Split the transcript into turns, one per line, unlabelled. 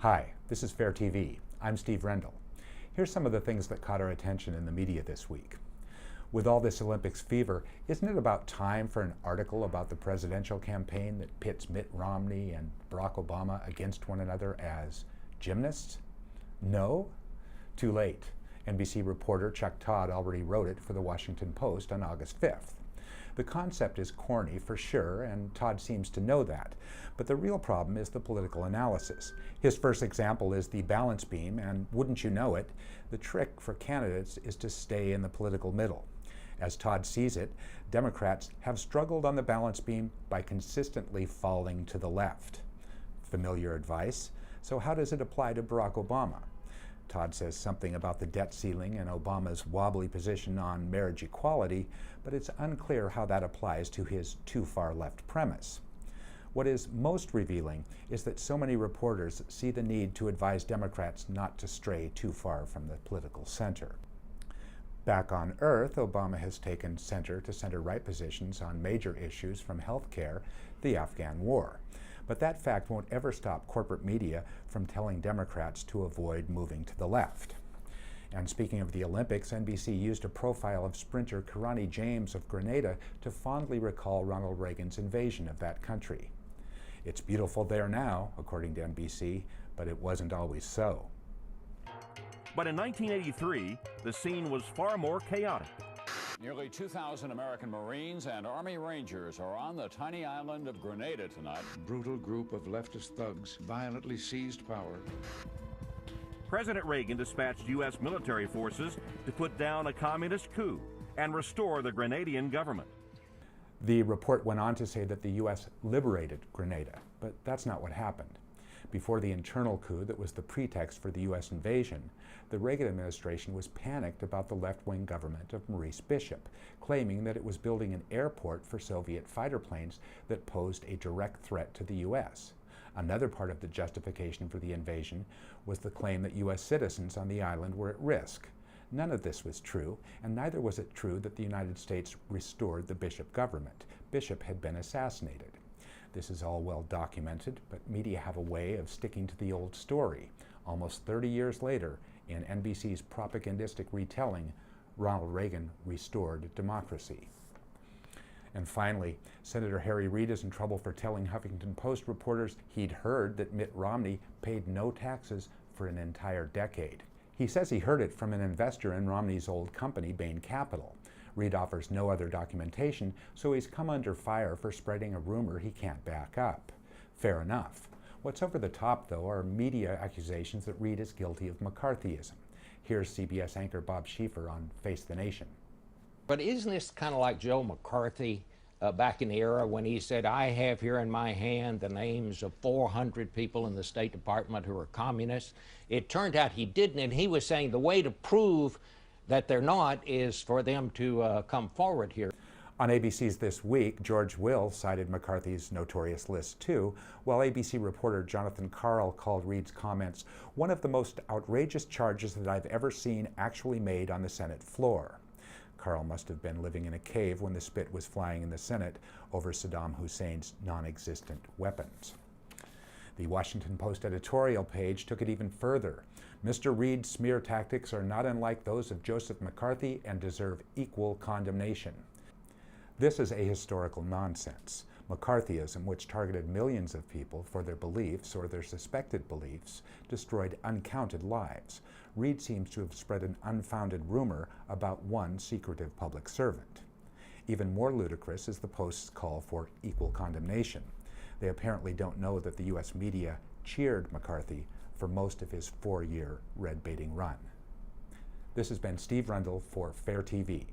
Hi, this is Fair TV. I'm Steve Rendell. Here's some of the things that caught our attention in the media this week. With all this Olympics fever, isn't it about time for an article about the presidential campaign that pits Mitt Romney and Barack Obama against one another as gymnasts? No? Too late. NBC reporter Chuck Todd already wrote it for the Washington Post on August 5th. The concept is corny for sure, and Todd seems to know that. But the real problem is the political analysis. His first example is the balance beam, and wouldn't you know it, the trick for candidates is to stay in the political middle. As Todd sees it, Democrats have struggled on the balance beam by consistently falling to the left. Familiar advice. So how does it apply to Barack Obama? Todd says something about the debt ceiling and Obama's wobbly position on marriage equality, but it's unclear how that applies to his too far left premise. What is most revealing is that so many reporters see the need to advise Democrats not to stray too far from the political center. Back on Earth, Obama has taken center to center-right positions on major issues from health care to the Afghan war. But that fact won't ever stop corporate media from telling Democrats to avoid moving to the left. And speaking of the Olympics, NBC used a profile of sprinter Kirani James of Grenada to fondly recall Ronald Reagan's invasion of that country. It's beautiful there now, according to NBC, but it wasn't always so.
But in 1983, the scene was far more chaotic.
Nearly 2,000 American Marines and Army Rangers are on the tiny island of Grenada tonight.
Brutal group of leftist thugs violently seized power.
President Reagan dispatched U.S. military forces to put down a communist coup and restore the Grenadian government.
The report went on to say that the U.S. liberated Grenada, but that's not what happened. Before the internal coup that was the pretext for the U.S. invasion, the Reagan administration was panicked about the left-wing government of Maurice Bishop, claiming that it was building an airport for Soviet fighter planes that posed a direct threat to the U.S. Another part of the justification for the invasion was the claim that U.S. citizens on the island were at risk. None of this was true, and neither was it true that the United States restored the Bishop government. Bishop had been assassinated. This is all well documented, but media have a way of sticking to the old story. Almost 30 years later, in NBC's propagandistic retelling, Ronald Reagan restored democracy. And finally, Senator Harry Reid is in trouble for telling Huffington Post reporters he'd heard that Mitt Romney paid no taxes for an entire decade. He says he heard it from an investor in Romney's old company, Bain Capital. Reid offers no other documentation, so he's come under fire for spreading a rumor he can't back up. Fair enough. What's over the top, though, are media accusations that Reid is guilty of McCarthyism. Here's CBS anchor Bob Schieffer on Face the Nation.
But isn't this kind of like Joe McCarthy back in the era when he said, I have here in my hand the names of 400 people in the State Department who are communists? It turned out he didn't, and he was saying the way to prove that they're not is for them to come forward here.
On ABC's This Week, George Will cited McCarthy's notorious list too, while ABC reporter Jonathan Karl called Reid's comments one of the most outrageous charges that I've ever seen actually made on the Senate floor. Karl must have been living in a cave when the spit was flying in the Senate over Saddam Hussein's non-existent weapons. The Washington Post editorial page took it even further. Mr. Reid's smear tactics are not unlike those of Joseph McCarthy and deserve equal condemnation. This is ahistorical nonsense. McCarthyism, which targeted millions of people for their beliefs or their suspected beliefs, destroyed uncounted lives. Reid seems to have spread an unfounded rumor about one secretive public servant. Even more ludicrous is the Post's call for equal condemnation. They apparently don't know that the U.S. media cheered McCarthy for most of his 4-year red-baiting run. This has been Steve Rendell for Fair TV.